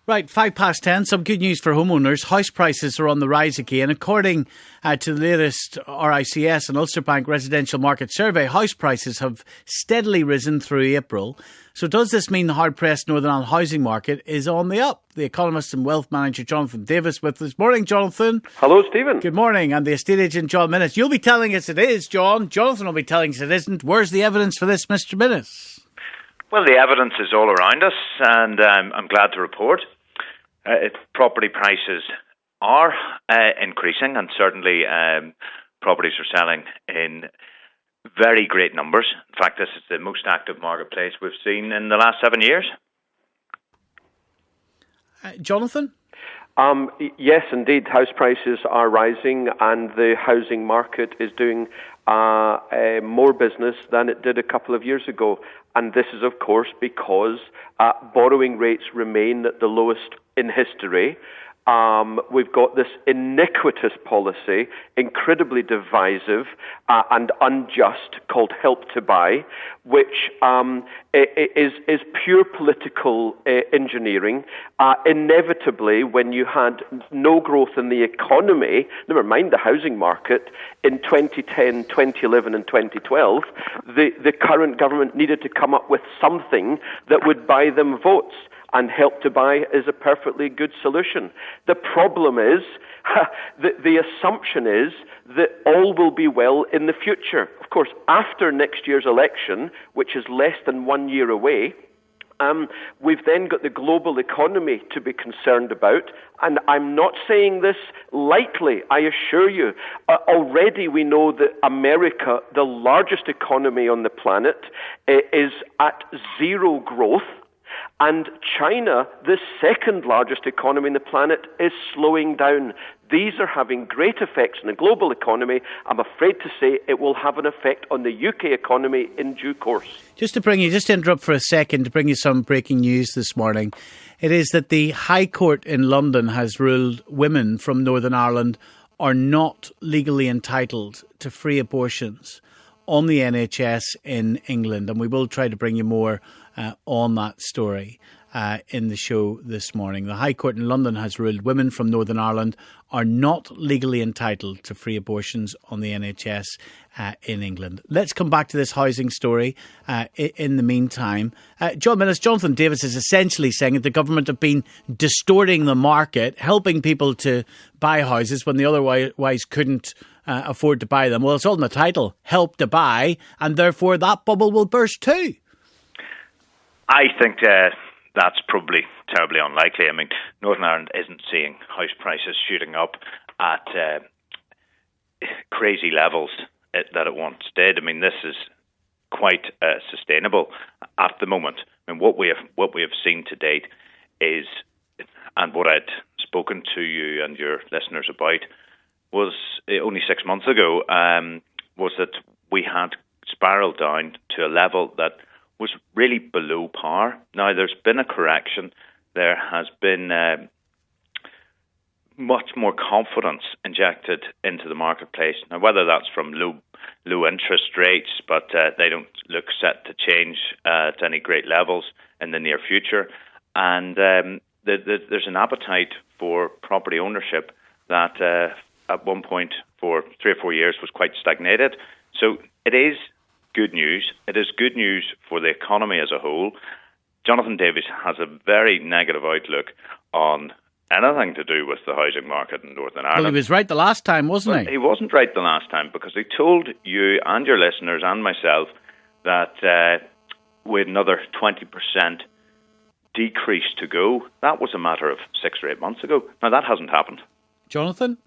Right, 10:05. Some good news for homeowners. House prices are on the rise again. According to the latest RICS and Ulster Bank residential market survey, house prices have steadily risen through April. So does this mean the hard-pressed Northern Ireland housing market is on the up? The economist and wealth manager Jonathan Davis with us. Morning, Jonathan. Hello, Stephen. Good morning. And the estate agent John Minnis. You'll be telling us it is, John. Jonathan will be telling us it isn't. Where's the evidence for this, Mr. Minnis? Well, the evidence is all around us, and I'm glad to report property prices are increasing, and certainly properties are selling in very great numbers. In fact, this is the most active marketplace we've seen in the last 7 years. Jonathan? Yes, indeed. House prices are rising, and the housing market is doing more business than it did a couple of years ago. And this is, of course, because borrowing rates remain at the lowest in history. We've got this iniquitous policy, incredibly divisive and unjust, called Help to Buy, which is pure political engineering. Inevitably, when you had no growth in the economy, never mind the housing market, in 2010, 2011 and 2012, the current government needed to come up with something that would buy them votes. And Help to Buy is a perfectly good solution. The problem is, the assumption is that all will be well in the future. Of course, after next year's election, which is less than 1 year away, we've then got the global economy to be concerned about. And I'm not saying this lightly, I assure you. Already we know that America, the largest economy on the planet, is at zero growth. And China, the second largest economy on the planet, is slowing down. These are having great effects on the global economy. I'm afraid to say it will have an effect on the UK economy in due course. Just to interrupt for a second, to bring you some breaking news this morning. It is that the High Court in London has ruled women from Northern Ireland are not legally entitled to free abortions on the NHS in England. And we will try to bring you more on that story in the show this morning. The High Court in London has ruled women from Northern Ireland are not legally entitled to free abortions on the NHS in England. Let's come back to this housing story in the meantime. John Minnis, Jonathan Davis is essentially saying that the government have been distorting the market, helping people to buy houses when they otherwise couldn't afford to buy them. Well, it's all in the title, Help to Buy, and therefore that bubble will burst too. I think that's probably terribly unlikely. I mean, Northern Ireland isn't seeing house prices shooting up at crazy levels that it once did. I mean, this is quite sustainable at the moment. I mean, what we have seen to date is, and what I'd spoken to you and your listeners about was only 6 months ago, was that we had spiralled down to a level that was really below par. Now, there's been a correction. There has been much more confidence injected into the marketplace. Now, whether that's from low interest rates, but they don't look set to change to any great levels in the near future. And there's an appetite for property ownership that at one point for 3 or 4 years was quite stagnated. So it is good news. It is good news for the economy as a whole. Jonathan Davis has a very negative outlook on anything to do with the housing market in Northern Ireland. Well, he was right the last time, wasn't he? He wasn't right the last time because he told you and your listeners and myself that with another 20% decrease to go. That was a matter of 6 or 8 months ago. Now, that hasn't happened. Jonathan?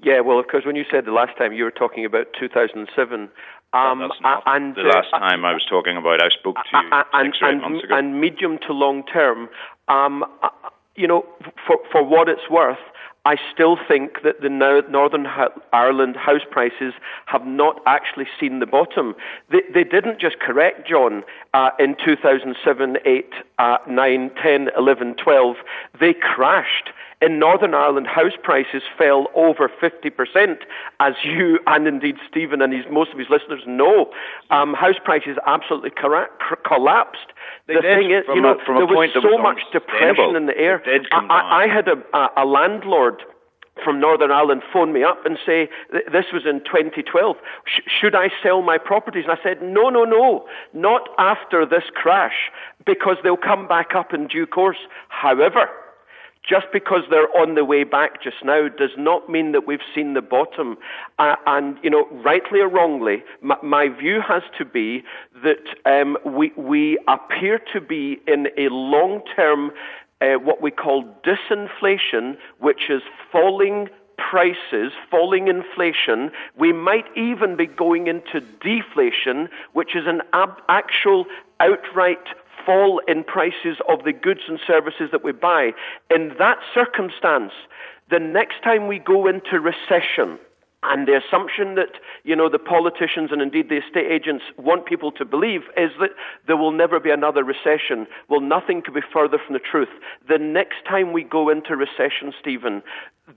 Yeah, well, of course, when you said the last time, you were talking about 2007. That's not the last time I was talking about. I spoke to you 6 or 8 months ago. And medium to long term, for what it's worth, I still think that the Northern Ireland house prices have not actually seen the bottom. They didn't just correct, John, in 2007, 8, 9, 10, 11, 12. They crashed. In Northern Ireland, house prices fell over 50%, as you and indeed Stephen and most of his listeners know. House prices absolutely collapsed. The thing is, there was so much depression in the air. I had a landlord from Northern Ireland phone me up and say, this was in 2012, should I sell my properties? And I said, no, not after this crash, because they'll come back up in due course. However, just because they're on the way back just now does not mean that we've seen the bottom. And, rightly or wrongly, my view has to be that we appear to be in a long-term what we call disinflation, which is falling prices, falling inflation. We might even be going into deflation, which is an actual outright fall in prices of the goods and services that we buy. In that circumstance, the next time we go into recession, and the assumption that, the politicians and indeed the estate agents want people to believe is that there will never be another recession. Well, nothing could be further from the truth. The next time we go into recession, Stephen,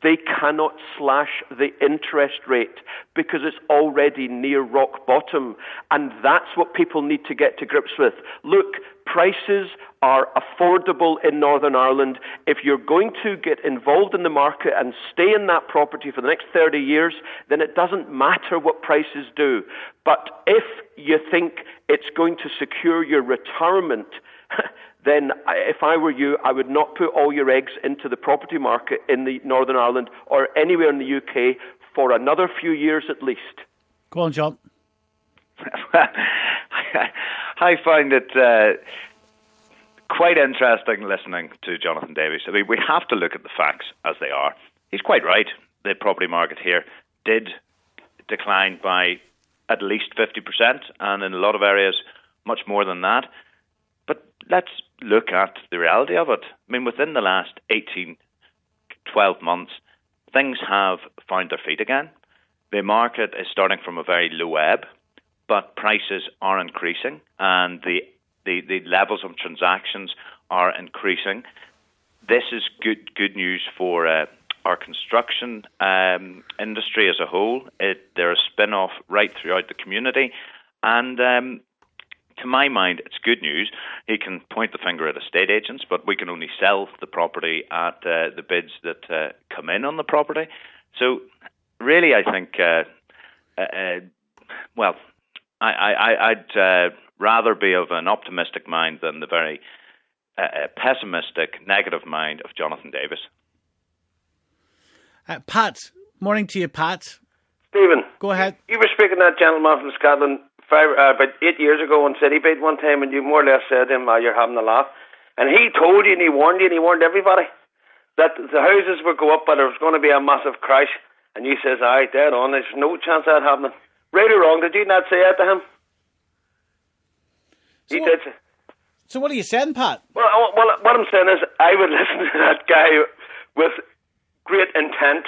they cannot slash the interest rate because it's already near rock bottom. And that's what people need to get to grips with. Look, prices are affordable in Northern Ireland. If you're going to get involved in the market and stay in that property for the next 30 years, then it doesn't matter what prices do. But if you think it's going to secure your retirement, then if I were you, I would not put all your eggs into the property market in the Northern Ireland or anywhere in the UK for another few years at least. Go on, John. I find it quite interesting listening to Jonathan Davies. I mean, we have to look at the facts as they are. He's quite right. The property market here did decline by at least 50%, and in a lot of areas much more than that. But let's look at the reality of it. I mean, within the last 12 months, things have found their feet again. The market is starting from a very low ebb, but prices are increasing, and the levels of transactions are increasing. This is good news for our construction industry as a whole. They're a spin-off right throughout the community, and to my mind, it's good news. He can point the finger at estate agents, but we can only sell the property at the bids that come in on the property. So really, I think, I'd rather be of an optimistic mind than the very pessimistic, negative mind of Jonathan Davies. Pat, morning to you, Pat. Stephen, go ahead. You were speaking to that gentleman from Scotland about 8 years ago on City Beat one time, and you more or less said to him, you're having a laugh. And he told you, and he warned you, and he warned everybody that the houses would go up, but there was going to be a massive crash. And you says, aye, dead on, there's no chance of that happening. Right or wrong, did you not say that to him? He did. So what are you saying, Pat? Well, what I'm saying is I would listen to that guy with great intent.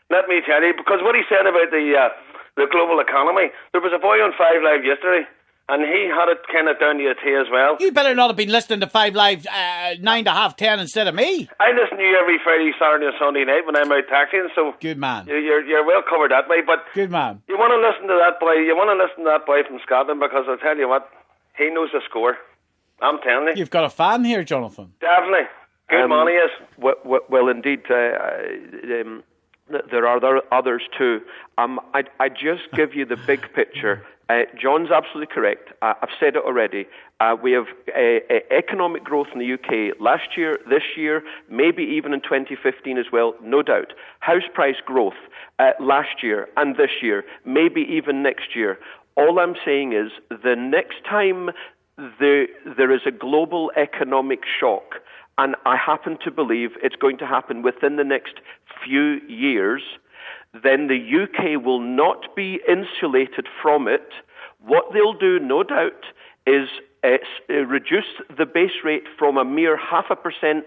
Let me tell you, because what he's saying about the global economy, there was a boy on 5 Live yesterday, and he had it kind of down to a T as well. You better not have been listening to 5 Live 9 to half 10 instead of me. I listen to you every Friday, Saturday and Sunday night when I'm out taxiing, so good man. You're well covered that way, but good man. You want to listen to that boy. You want to listen to that boy from Scotland, because I'll tell you what, he knows the score. I'm telling you. You've got a fan here, Jonathan. Definitely. Good man he is. Well, indeed, there are others too. I just give you the big picture. John's absolutely correct. I've said it already. We have economic growth in the UK last year, this year, maybe even in 2015 as well, no doubt. House price growth last year and this year, maybe even next year. All I'm saying is the next time there is a global economic shock, and I happen to believe it's going to happen within the next few years, then the UK will not be insulated from it. What they'll do, no doubt, is reduce the base rate from a mere 0.5%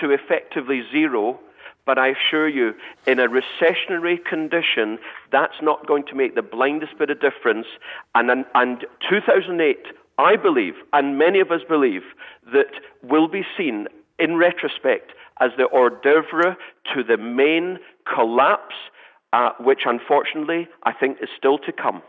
to effectively zero. But I assure you, in a recessionary condition, that's not going to make the blindest bit of difference. And 2008, I believe, and many of us believe, that will be seen in retrospect as the hors d'oeuvre to the main collapse, which unfortunately I think is still to come.